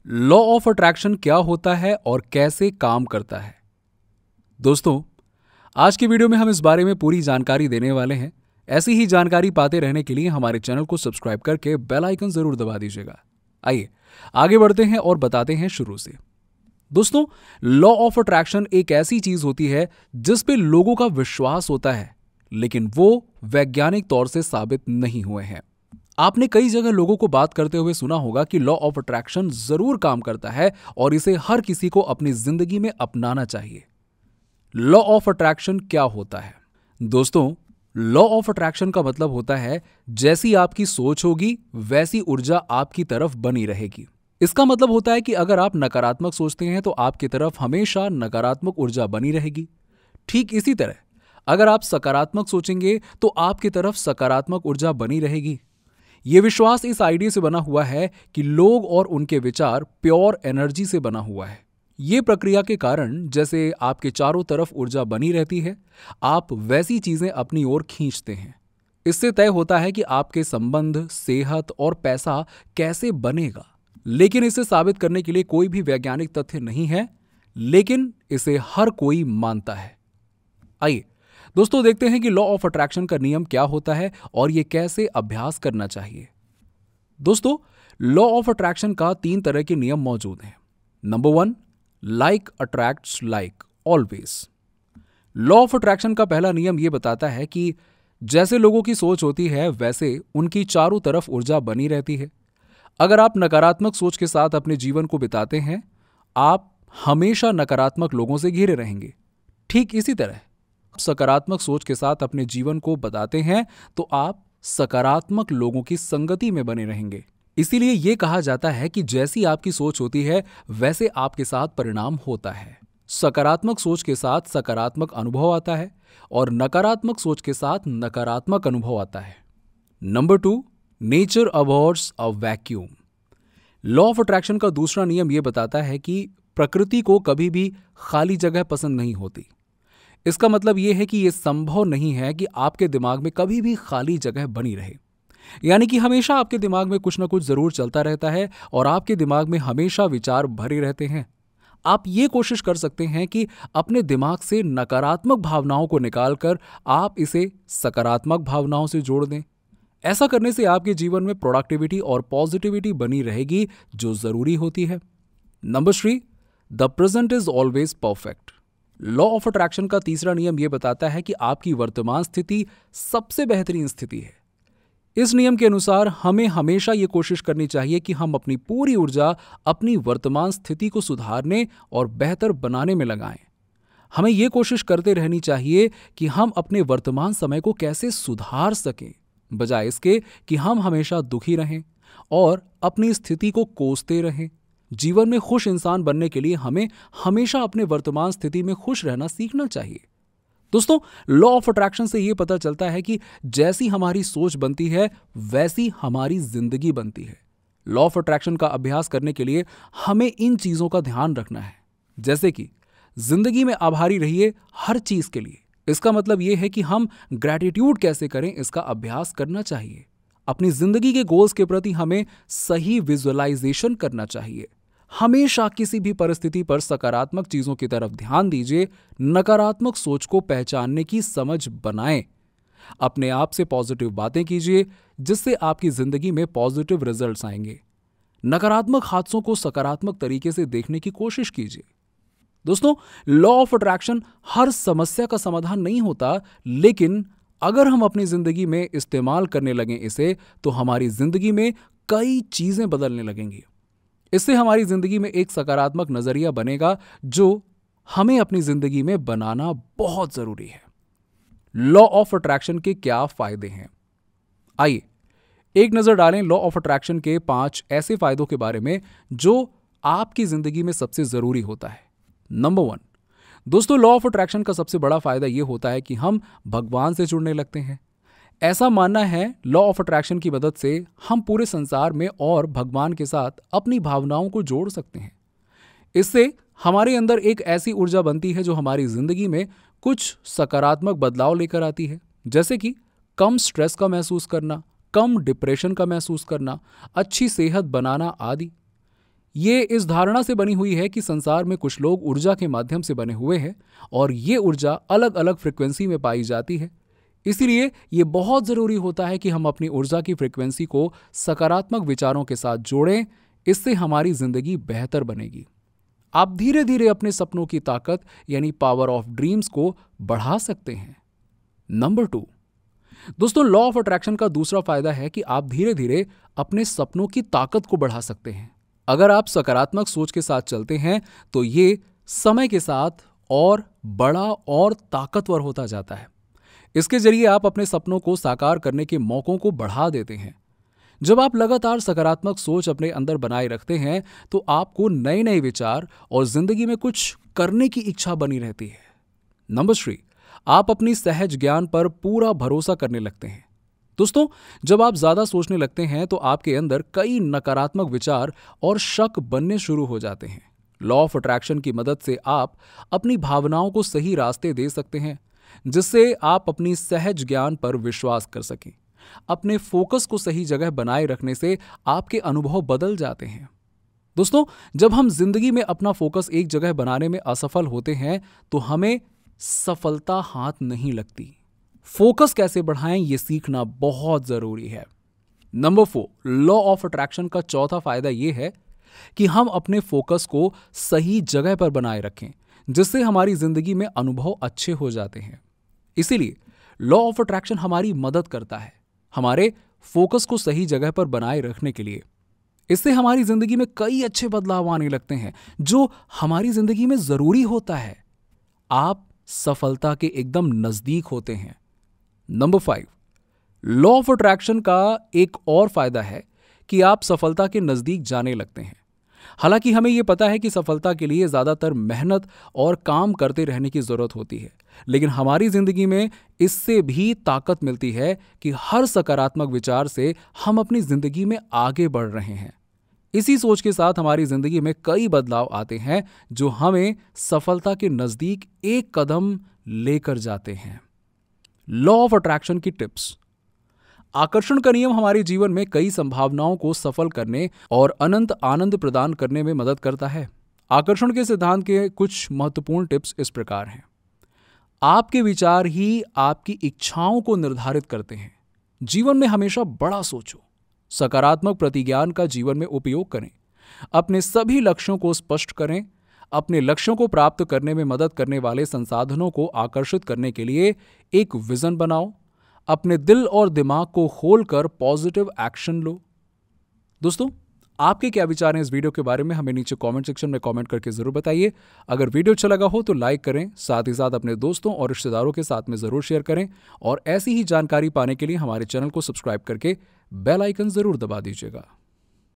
Law of attraction क्या होता है और कैसे काम करता है। दोस्तों, आज की वीडियो में हम इस बारे में पूरी जानकारी देने वाले हैं। ऐसी ही जानकारी पाते रहने के लिए हमारे चैनल को सब्सक्राइब करके बेल आइकन जरूर दबा दीजिएगा। आइए आगे बढ़ते हैं और बताते हैं शुरू से। दोस्तों, लॉ ऑफ अट्रैक्शन एक ऐसी चीज होती है जिस पे लोगों का विश्वास होता है, लेकिन वो वैज्ञानिक तौर से साबित नहीं हुए हैं। आपने कई जगह लोगों को बात करते हुए सुना होगा कि लॉ ऑफ अट्रैक्शन जरूर काम करता है और इसे हर किसी को अपनी जिंदगी में अपनाना चाहिए। लॉ ऑफ अट्रैक्शन क्या होता है? दोस्तों, लॉ ऑफ अट्रैक्शन का मतलब होता है जैसी आपकी सोच होगी वैसी ऊर्जा आपकी तरफ बनी रहेगी। इसका मतलब होता है कि अगर आप नकारात्मक सोचते हैं तो आपकी तरफ हमेशा नकारात्मक ऊर्जा बनी रहेगी। ठीक इसी तरह अगर आप सकारात्मक सोचेंगे तो आपकी तरफ सकारात्मक ऊर्जा बनी रहेगी। यह विश्वास इस आइडिया से बना हुआ है कि लोग और उनके विचार प्योर एनर्जी से बना हुआ है। ये प्रक्रिया के कारण जैसे आपके चारों तरफ ऊर्जा बनी रहती है, आप वैसी चीजें अपनी ओर खींचते हैं। इससे तय होता है कि आपके संबंध, सेहत और पैसा कैसे बनेगा। लेकिन इसे साबित करने के लिए कोई भी वैज्ञानिक तथ्य नहीं है, लेकिन इसे हर कोई मानता है। आइए दोस्तों, देखते हैं कि लॉ ऑफ अट्रैक्शन का नियम क्या होता है और यह कैसे अभ्यास करना चाहिए। दोस्तों, लॉ ऑफ अट्रैक्शन का 3 तरह के नियम मौजूद हैं। Number 1, like attracts like always. Law of attraction का पहला नियम यह बताता है कि जैसे लोगों की सोच होती है वैसे उनकी चारों तरफ ऊर्जा बनी रहती है। अगर आप नकारात्मक सोच के साथ अपने जीवन को बिताते हैं, आप हमेशा नकारात्मक लोगों से घिरे रहेंगे। ठीक इसी तरह सकारात्मक सोच के साथ अपने जीवन को बताते हैं तो आप सकारात्मक लोगों की संगति में बने रहेंगे। इसीलिए यह कहा जाता है कि जैसी आपकी सोच होती है वैसे आपके साथ परिणाम होता है। सकारात्मक सोच के साथ सकारात्मक अनुभव आता है और नकारात्मक सोच के साथ नकारात्मक अनुभव आता है। नंबर 2, nature abhors a vacuum. Law of attraction का दूसरा नियम यह बताता है कि प्रकृति को कभी भी खाली जगह पसंद नहीं होती। इसका मतलब यह है कि यह संभव नहीं है कि आपके दिमाग में कभी भी खाली जगह बनी रहे। यानी कि हमेशा आपके दिमाग में कुछ ना कुछ जरूर चलता रहता है और आपके दिमाग में हमेशा विचार भरे रहते हैं। आप ये कोशिश कर सकते हैं कि अपने दिमाग से नकारात्मक भावनाओं को निकालकर आप इसे सकारात्मक भावनाओं से जोड़ दें। ऐसा करने से आपके जीवन में प्रोडक्टिविटी और पॉजिटिविटी बनी रहेगी, जो जरूरी होती है। Number 3, the present is always perfect. Law of attraction का तीसरा नियम यह बताता है कि आपकी वर्तमान स्थिति सबसे बेहतरीन स्थिति है। इस नियम के अनुसार हमें हमेशा यह कोशिश करनी चाहिए कि हम अपनी पूरी ऊर्जा अपनी वर्तमान स्थिति को सुधारने और बेहतर बनाने में लगाएं। हमें यह कोशिश करते रहनी चाहिए कि हम अपने वर्तमान समय को कैसे सुधार सकें, बजाय इसके कि हम हमेशा दुखी रहें और अपनी स्थिति को कोसते रहें। जीवन में खुश इंसान बनने के लिए हमें हमेशा अपने वर्तमान स्थिति में खुश रहना सीखना चाहिए। दोस्तों, लॉ ऑफ अट्रैक्शन से यह पता चलता है कि जैसी हमारी सोच बनती है वैसी हमारी जिंदगी बनती है। लॉ ऑफ अट्रैक्शन का अभ्यास करने के लिए हमें इन चीजों का ध्यान रखना है, जैसे कि जिंदगी में आभारी रहिए हर चीज के लिए। इसका मतलब यह है कि हम ग्रैटिट्यूड कैसे करें, इसका अभ्यास करना चाहिए। अपनी जिंदगी के गोल्स के प्रति हमें सही विजुअलाइजेशन करना चाहिए। हमेशा किसी भी परिस्थिति पर सकारात्मक चीजों की तरफ ध्यान दीजिए। नकारात्मक सोच को पहचानने की समझ बनाएं। अपने आप से पॉजिटिव बातें कीजिए, जिससे आपकी जिंदगी में पॉजिटिव रिजल्ट्स आएंगे। नकारात्मक हादसों को सकारात्मक तरीके से देखने की कोशिश कीजिए। दोस्तों, लॉ ऑफ अट्रैक्शन हर समस्या का समाधान नहीं होता, लेकिन अगर हम अपनी जिंदगी में इस्तेमाल करने लगें इसे, तो हमारी जिंदगी में कई चीजें बदलने लगेंगी। इससे हमारी जिंदगी में एक सकारात्मक नजरिया बनेगा, जो हमें अपनी जिंदगी में बनाना बहुत जरूरी है। लॉ ऑफ अट्रैक्शन के क्या फायदे हैं? आइए एक नजर डालें लॉ ऑफ अट्रैक्शन के 5 ऐसे फायदों के बारे में जो आपकी जिंदगी में सबसे जरूरी होता है। नंबर 1, दोस्तों, लॉ ऑफ अट्रैक्शन का सबसे बड़ा फायदा यह होता है कि हम भगवान से जुड़ने लगते हैं। ऐसा मानना है लॉ ऑफ अट्रैक्शन की मदद से हम पूरे संसार में और भगवान के साथ अपनी भावनाओं को जोड़ सकते हैं। इससे हमारे अंदर एक ऐसी ऊर्जा बनती है जो हमारी जिंदगी में कुछ सकारात्मक बदलाव लेकर आती है, जैसे कि कम स्ट्रेस का महसूस करना, कम डिप्रेशन का महसूस करना, अच्छी सेहत बनाना आदि। ये इस धारणा से बनी हुई है कि संसार में कुछ लोग ऊर्जा के माध्यम से बने हुए हैं और ये ऊर्जा अलग अलग फ्रिक्वेंसी में पाई जाती है। इसीलिए ये बहुत जरूरी होता है कि हम अपनी ऊर्जा की फ्रिक्वेंसी को सकारात्मक विचारों के साथ जोड़ें। इससे हमारी जिंदगी बेहतर बनेगी। आप धीरे धीरे अपने सपनों की ताकत यानी पावर ऑफ ड्रीम्स को बढ़ा सकते हैं। नंबर 2, दोस्तों, लॉ ऑफ अट्रैक्शन का दूसरा फायदा है कि आप धीरे धीरे अपने सपनों की ताकत को बढ़ा सकते हैं। अगर आप सकारात्मक सोच के साथ चलते हैं तो ये समय के साथ और बड़ा और ताकतवर होता जाता है। इसके जरिए आप अपने सपनों को साकार करने के मौकों को बढ़ा देते हैं। जब आप लगातार सकारात्मक सोच अपने अंदर बनाए रखते हैं तो आपको नए नए विचार और जिंदगी में कुछ करने की इच्छा बनी रहती है। नंबर 3, आप अपनी सहज ज्ञान पर पूरा भरोसा करने लगते हैं। दोस्तों, जब आप ज्यादा सोचने लगते हैं तो आपके अंदर कई नकारात्मक विचार और शक बनने शुरू हो जाते हैं। लॉ ऑफ अट्रैक्शन की मदद से आप अपनी भावनाओं को सही रास्ते दे सकते हैं, जिससे आप अपनी सहज ज्ञान पर विश्वास कर सकें। अपने फोकस को सही जगह बनाए रखने से आपके अनुभव बदल जाते हैं। दोस्तों, जब हम जिंदगी में अपना फोकस एक जगह बनाने में असफल होते हैं तो हमें सफलता हाथ नहीं लगती। फोकस कैसे बढ़ाएं, यह सीखना बहुत जरूरी है। नंबर 4, लॉ ऑफ अट्रैक्शन का चौथा फायदा यह है कि हम अपने फोकस को सही जगह पर बनाए रखें, जिससे हमारी जिंदगी में अनुभव अच्छे हो जाते हैं। इसीलिए लॉ ऑफ अट्रैक्शन हमारी मदद करता है हमारे फोकस को सही जगह पर बनाए रखने के लिए। इससे हमारी जिंदगी में कई अच्छे बदलाव आने लगते हैं जो हमारी जिंदगी में जरूरी होता है। आप सफलता के एकदम नजदीक होते हैं। नंबर 5, लॉ ऑफ अट्रैक्शन का एक और फायदा है कि आप सफलता के नजदीक जाने लगते हैं। हालांकि हमें यह पता है कि सफलता के लिए ज्यादातर मेहनत और काम करते रहने की जरूरत होती है, लेकिन हमारी जिंदगी में इससे भी ताकत मिलती है कि हर सकारात्मक विचार से हम अपनी जिंदगी में आगे बढ़ रहे हैं। इसी सोच के साथ हमारी जिंदगी में कई बदलाव आते हैं जो हमें सफलता के नजदीक एक कदम लेकर जाते हैं। लॉ ऑफ अट्रैक्शन की टिप्स। आकर्षण का नियम हमारे जीवन में कई संभावनाओं को सफल करने और अनंत आनंद प्रदान करने में मदद करता है। आकर्षण के सिद्धांत के कुछ महत्वपूर्ण टिप्स इस प्रकार हैं। आपके विचार ही आपकी इच्छाओं को निर्धारित करते हैं। जीवन में हमेशा बड़ा सोचो। सकारात्मक प्रतिज्ञान का जीवन में उपयोग करें। अपने सभी लक्ष्यों को स्पष्ट करें। अपने लक्ष्यों को प्राप्त करने में मदद करने वाले संसाधनों को आकर्षित करने के लिए एक विजन बनाओ। अपने दिल और दिमाग को खोलकर पॉजिटिव एक्शन लो। दोस्तों, आपके क्या विचार हैं इस वीडियो के बारे में, हमें नीचे कमेंट सेक्शन में कमेंट करके जरूर बताइए। अगर वीडियो अच्छा लगा हो तो लाइक करें, साथ ही साथ अपने दोस्तों और रिश्तेदारों के साथ में जरूर शेयर करें और ऐसी ही जानकारी पाने के लिए हमारे चैनल को सब्सक्राइब करके बेल आइकन जरूर दबा दीजिएगा।